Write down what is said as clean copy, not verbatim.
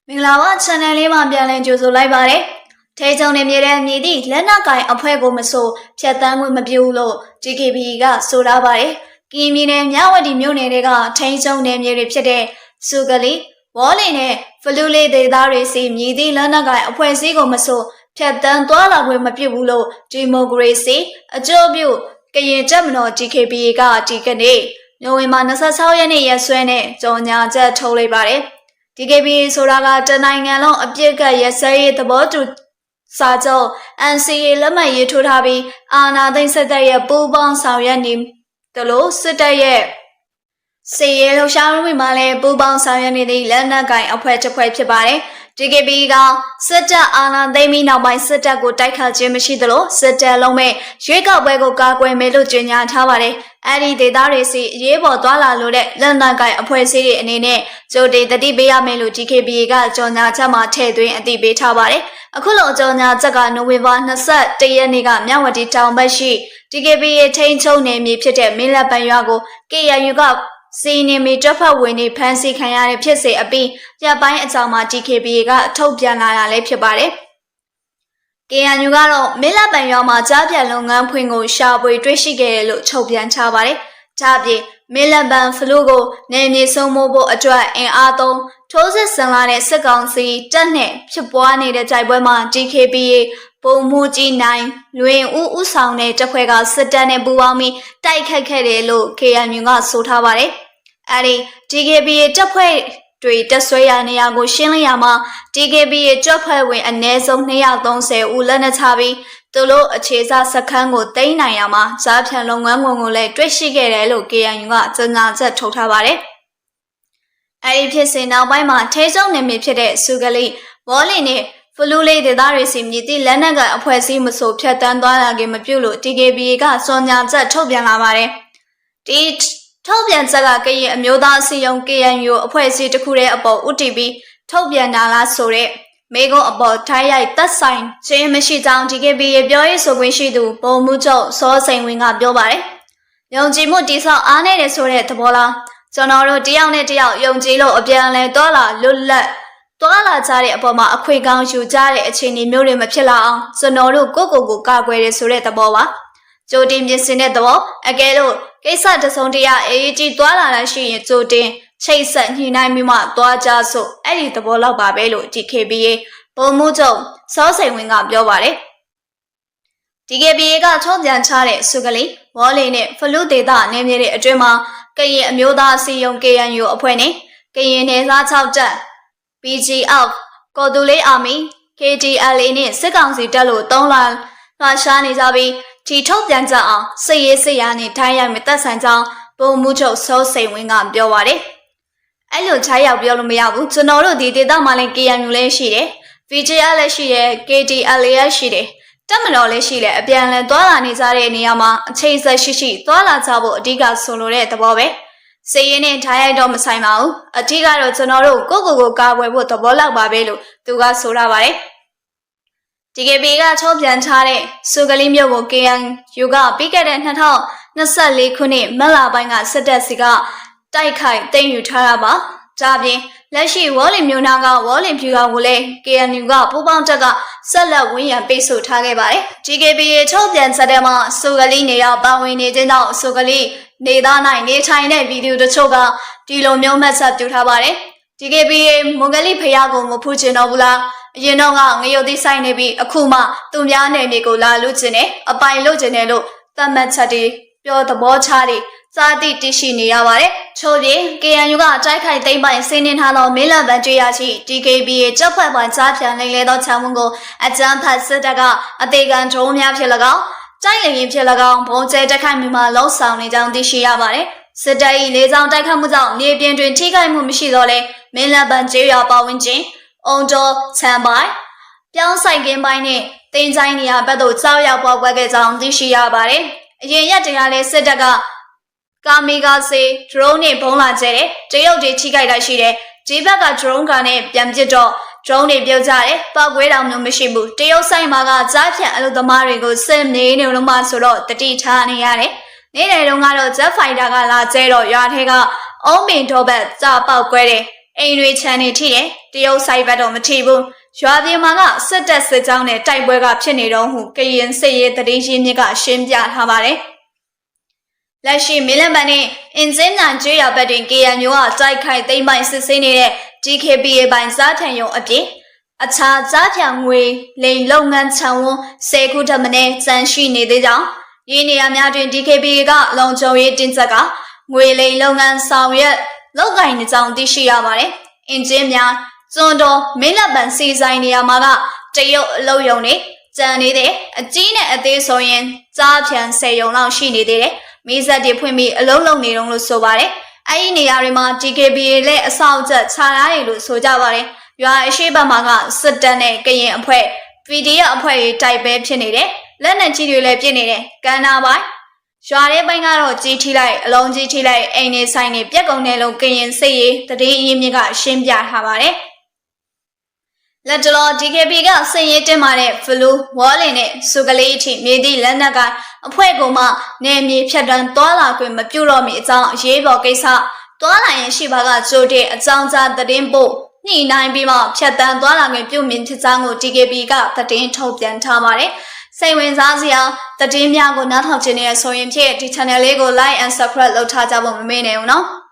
မင်္ဂလာပါ channel လေးမှာပြန်လည်ကြိုဆိုလိုက်ပါတယ်။ထဲကျုံနေမြဲတဲ့မြည်သည့်လက်နက်ကင်အဖွဲ့ကိုမဆိုဖြတ်တန်းမှုမပြုလို့ GKB ကဆိုထားပါတယ်။ကရင်ပြည်နယ်မြဝတီမြို့နယ်တွေကထိန်းချုပ်နယ်မြေတွေဖြစ်တဲ့စုကလေးဝေါ်လီနဲ့ဖလူလေးဒေသတွေစီမြည်သည့်လက်နက်ကင်အဖွဲ့အစည်းကိုမဆိုဖြတ်တန်းသွားလာခွင့်မပြုဘူးလို့ဒီမိုကရေစီအကျိုးပြုကရင်တပ်မတော် GKB ကဒီကနေ့နိုဝင်ဘာ26ရက်နေ့ရက်စွဲနဲ့ကြော်ညာချက်ထုတ်လိုက်ပါတယ်။ DKB ဆိုတာကတနိုင်ငံလုံးအပြစ်ကရစဲရေးသဘောတူစာချုပ် NCA လက်မှတ်ရေးထိုးထားပြီးအာဏာသိမ်းစစ်တပ်ရဲ့ပူးပေါင်းဆောင်ရွက်နေတယ်လို့စစ်တပ်ရဲ့စီရဲလှရှားမှုမှာလည်းပူးပေါင်းဆောင်ရွက်နေသည့်လက်နက်ကင်အဖွဲ့တစ်ဖွဲ့ဖြစ်ပါတယ်။ DKB ကစစ်တပ်အာဏာသိမ်းပြီးနောက်ပိုင်းစစ်တပ်ကိုတိုက်ခတ်ခြင်းမရှိသလိုစစ်တပ်လုံးမဲ့ရွေးကောက်ပွဲကိုကာကွယ်မယ်လို့ကြေညာထားပါတယ်။အဲဒီဒေသတွေစီအရေးပေါ်သွားလာလို့တဲ့လက်နက်ကင်အဖွဲ့အစည်းတွေအနေနဲ့ကြိုတင်တတိပေးရမယ်လို့ DKB ကကြော်ညာချက်မှာထည့်သွင်းအသိပေးထားပါတယ်။အခုလိုကြော်ညာချက်ကနိုဝင်ဘာ21ရက်နေ့ကမြဝတီတောင်ဘက်ရှိ DKB ရဲ့ထိန်းချုပ်နယ်မြေဖြစ်တဲ့မင်းလက်ပံရွာကို KNU ကစီနေမီတပ်ဖွဲ့ဝင်တွေဖမ်းဆီးခံရတဲ့ဖြစ်စေအပြီးရပိုင်းအကြောင်းမှာ DKB ကထုတ်ပြန်လာတာလည်းဖြစ်ပါတယ်။ KNU ကတော့မင်းလက်ပံရွာမှာကြားပြန်လုပ်ငန်းဖွင့်ကိုရှာဖွေတွေ့ရှိခဲ့တယ်လို့ထုတ်ပြန်ထားပါတယ်။ဒါ့အပြင်မင်းလက်ပံဖလူးကိုနယ်မြေဆုံးမိုးဖို့အတွက်အင်အားသုံးထိုးစစ်ဆင်လာတဲ့စစ်ကောင်စီတပ်နဲ့ဖြစ်ပွားနေတဲ့ကြိုက်ပွဲမှာ DKB ပုံမှုကြီးနိုင်လွင်ဦးဆောင်တဲ့တပ်ဖွဲ့ကစစ်တပ်နဲ့ပူးပေါင်းပြီးတိုက်ခိုက်ခဲ့တယ်လို့ KNU ကဆိုထားပါတယ်။အဲဒီ DKB တပ်ဖွဲ့တွေတက်ဆွဲရနေရာကိုရှင်းလင်းရမှာ DKB တပ်ဖွဲ့ဝင်အနည်းဆုံး230ဦးလက်နက်ချပြီးသူတို့အခြေချစခန်းကိုသိမ်းနိုင်ရမှာစားဖြန်လုပ်ငန်းဝင်ကိုလည်းတွေ့ရှိခဲ့တယ်လို့ KNU ကကြေညာချက်ထုတ်ထားပါတယ်။အဲဒီဖြစ်စဉ်နောက်ပိုင်းမှာထဲကျုံနေမြဖြစ်တဲ့စုကလေးဝေါ်လီနဲ့ဖလူလေးဒေသတွေစီမြည်သည့်လက်နက်ကအဖွဲ့အစည်းမဆိုဖြတ်တန်းသွားလာခြင်းမပြုလို့ DKB ကကြေညာချက်ထုတ်ပြန်လာပါတယ်။ဒီထုတ်ပြန်ချက်ကကရင်အမျိုးသားအစည်းအရုံး KNU အဖွဲ့အစည်းတစ်ခုရဲ့အပေါ် UTP ထုတ်ပြန်တာလားဆိုတဲ့မေကုန်းအပေါ်ထိုင်းရိုက်သက်ဆိုင်ခြင်းမရှိကြောင်း DKB ရဲ့ပြောရေးဆိုခွင့်ရှိသူပုံမှုချုပ်စောစိန်ဝင်းကပြောပါတယ်။ယုံကြည်မှုတိဆောက်အားနည်းတယ်ဆိုတဲ့သဘောလားကျွန်တော်တို့တယောက်နဲ့တယောက်ယုံကြည်လို့အပြန်အလှန်တွာလာလွတ်လပ်တွာလာကြတဲ့အပေါ်မှာအခွင့်ကောင်းယူကြတဲ့အခြေအနေမျိုးတွေမဖြစ်လာအောင်ကျွန်တော်တို့ကိုယ့်ကိုယ်ကိုကာကွယ်ရဆိုတဲ့သဘောပါ။ကြိုတင်ပြင်ဆင်တဲ့သဘောအကယ်လို့ကိစ္စတစုံတရာအေးကြီးတွာလာတာရှိရင်ကြိုတင်ချိတ်ဆက်ညှိနှိုင်းပြီးမှတွာကြစို့အဲ့ဒီသဘောလောက်ပါပဲလို့ DKB ပုံမှုချုပ်စောစိန်ဝင်းကပြောပါတယ်။ DKB ကထုတ်ပြန်ချတဲ့စုကလေးဝေါ်လီနဲ့ဖလူဒေသနေမြေတွေအတွင်းမှာကရင်အမျိုးသားအစည်းအရုံး KNU အဖွဲ့နဲ့ကရင်နယ်စား6တပ် PGF ကော်တူလေးအာမီ KDLA နဲ့စစ်ကောင်စီတပ်လို့3လလှရှားနေကြပြီးဒီထုတ်ပြန်ကြအောင်စစ်ရေးစစ်ရာနဲ့ထိုင်းရိုက်မသက်ဆိုင်ကြောင်းပုံမှုချုပ်စောစိန်ဝင်းကပြောပါတယ်။အဲ့လိုခြားရောက်ပြောလို့မရဘူးကျွန်တော်တို့ဒီဒေသမှာလည်း KNU လည်းရှိတယ် VJR လည်းရှိတယ် KDLA လည်းရှိတယ်တပ်မတော်လည်းရှိတယ်အပြန်လည်သွားလာနေကြတဲ့နေရာမှာအခြေဆက်ရှိသွားလာကြဖို့အဓိကဆိုလိုတဲ့သဘောပဲစည်ရင်းနဲ့ထိုင်းရိုက်တော့မဆိုင်ပါဘူးအဓိကတော့ကျွန်တော်တို့ကိုယ့်ကိုယ်ကိုကာကွယ်ဖို့သဘောလောက်ပါပဲလို့သူကဆိုထားပါတယ်DKB ကထုတ်ပြန်ထားတဲ့စုကလေးမျိုးကို KNU ကပြီးခဲ့တဲ့2024ခုနှစ်မတ်လပိုင်းကစစ်တပ်စီကတိုက်ခိုက်သိမ်းယူထားတာပါ။ဒါပြင်လက်ရှိဝေါ်လီမျိုးနာကဝေါ်လီဖြူကောင်ကိုလည်း KNU ကပူးပေါင်းတက်ကဆက်လက်ဝန်းရံပိတ်ဆို့ထားခဲ့ပါတယ်။ DKB ထုတ်ပြန်ချက်ထဲမှာစုကလေးနေရာပါဝင်နေခြင်းကြောင့်စုကလေးနေသားနိုင်နေထိုင်တဲ့ဗီဒီယိုတချို့ကဒီလိုမျိုးမှတ်ချက်ပြုထားပါတယ်။ DKB မွန်ဂလီဖယားကိုမဖူးချင်တော့ဘူးလားအရင်တော့ကငရုတ်သိဆိုင်နေပြီးအခုမှသူများနယ်မြေကိုလာလူချင်တယ်အပိုင်လုပ်ချင်တယ်လို့သတ်မှတ်ချက်တွေပြောသဘောချတွေစာတိတရှိနေရပါတယ်။ချို့ပြင် KNU ကတိုက်ခိုက်သိမ်းပိုင်ဆင်းနှင်းထားသောမင်းလက်ပံကျွေးရရှိ DKB ရဲ့တပ်ဖွဲ့ပိုင်းကြားဖြန်လိမ့်လေသောချောင်းဝန်းကိုအကြမ်းဖက်စစ်တပ်ကအသေးခံဒရုန်းများဖြစ်၎င်းတိုက်လေရင်ဖြစ်၎င်းဘုံကျဲတိုက်ခိုက်မှုမှာလုံဆောင်နေကြောင်းသိရှိရပါတယ်။စစ်တပ်၏လေကြောင်းတိုက်ခိုက်မှုကြောင့်နေပြင်တွင်ထိခိုက်မှုမရှိတော့လဲမင်းလက်ပံကျွေးရပါဝင်ခြင်းအုံတော်ချမ်းပိုင်ပြောင်းဆိုင်ကင်းပိုင်းနဲ့တင်ဆိုင်နေရာဘက်သို့ကြောက်ရောက်ပွားပွဲခဲ့ကြောင်းသိရှိရပါတယ်။အရင်ရက်တရားလဲစစ်တပ်ကကာမီဂါစေဒရုန်းနဲ့ဘုံလာကျဲတယ်တရုတ်တွေထိခိုက်တာရှိတယ်ဒီဘက်ကဒရုန်းကနဲ့ပြန်ပစ်တော့ဒရုန်းတွေပြုတ်ကြတယ်ပောက်ကွဲတောင်မျိုးမရှိဘူးတရုတ်ဆိုင်မှာကကြားဖြတ်အလုပ်သမားတွေကိုစစ်နေနေလုံးမှဆိုတော့တတိထားနေရတယ်နေ့တိုင်းတုန်းကတော့ဂျက်ဖိုင်တာကလာကျဲတော့ရွာထဲကအုံးပင်တော့ဘက်ကြပေါက်ကွဲတယ် အိမ်တွေခြံနေထိတယ်တရုတ်ဆိုင်ဘက်တော့မထိဘူးရွာပြင်မှာကစစ်တပ်စစ်ကြောင်းနဲ့တိုက်ပွဲကဖြစ်နေတော့ဟုကရင်စစ်ရေးတရေရင်းမြစ်ကရှင်းပြထားပါတယ်လက်ရှိမင်းလက်ပံနဲ့အင်စင်းနိုင်ကျွေးရဘက်တွင် KNU ကတိုက်ခိုက်သိမ်းပိုင်စစ်ဆေးနေတဲ့ DKBA ပိုင်စားထံရုံအပြင်အခြားကြားဖြံငွေလိမ်လုပ်ငန်းခြံဝန်း10ခုထပ်မင်းစံရှိနေသေးကြောင်းရင်းနေရာများတွင် DKBA ကလုံခြုံရေးတင်းကျပ်ကငွေလိမ်လုပ်ငန်းဆောင်ရွက်လုပ်ကိုင်နေကြောင်းသိရှိရပါတယ်။အင်ဂျင်များစွန်တော်မင်းလက်ပံစီဆိုင်နေရာမှာကတရုတ်အလုပ်ရုံတွေကျန်နေတဲ့အကြီးနဲ့အသေးဆိုရင်ကြားဖြံ10ရုံလောက်ရှိနေသေးတယ်။မိဆက်တွေဖွင့်ပြီးအလုပ်လုပ်နေတုံးလို့ဆိုပါတယ်။အဲဒီနေရာတွေမှာ DKBA လည်းအဆောက်အချက်ခြားထားတယ်လို့ဆိုကြပါတယ်။ရွာအရှိဘက်မှာကစစ်တပ်နဲ့ကရင်အဖွဲ့ PDF အဖွဲ့တွေတိုက်ပွဲဖြစ်နေတယ်။လက်နက်ကြီးတွေလည်းပြစ်နေတယ်။ကန်နာပိုင်းရွာရဲပိုင်းကတော့ကြီးထိလိုက်အလုံးကြီးထိလိုက်အိမ်နေဆိုင်နေပြက်ကုန်တဲ့လုံးကရင်စိတ်ရေးတရေအင်းမြစ်ကရှင်းပြထားပါတယ်။လက်တလော DKB ကစင်ရေးတင်မာတဲ့ဖလူဝေါ်လင်နဲ့စုကလေးအထိမြေတီလက်နက်ကအဖွဲ့ကမှနေမြေဖြတ်တန်းသွားလာခွင့်မပြုတော့မီအကြောင်းအရေးပေါ်ကိစ္စသွားလာရင်ရှိပါကကြိုတဲ့အကြောင်းကြားသတင်းပို့ညှိနှိုင်းပြီးမှဖြတ်တန်းသွားလာခွင့်ပြုမြင်ဖြစ်ကြောင်းကို DKB ကသတင်းထုတ်ပြန်ထားပါတယ်။စိတ်ဝင်စားစရာသတင်းများကိုနားထောင်ခြင်းနဲ့ဆိုရင်ဖြင့်ဒီ channel လေးကို like and subscribe လုပ်ထားကြဖို့မမေ့နဲ့ဦးနော်။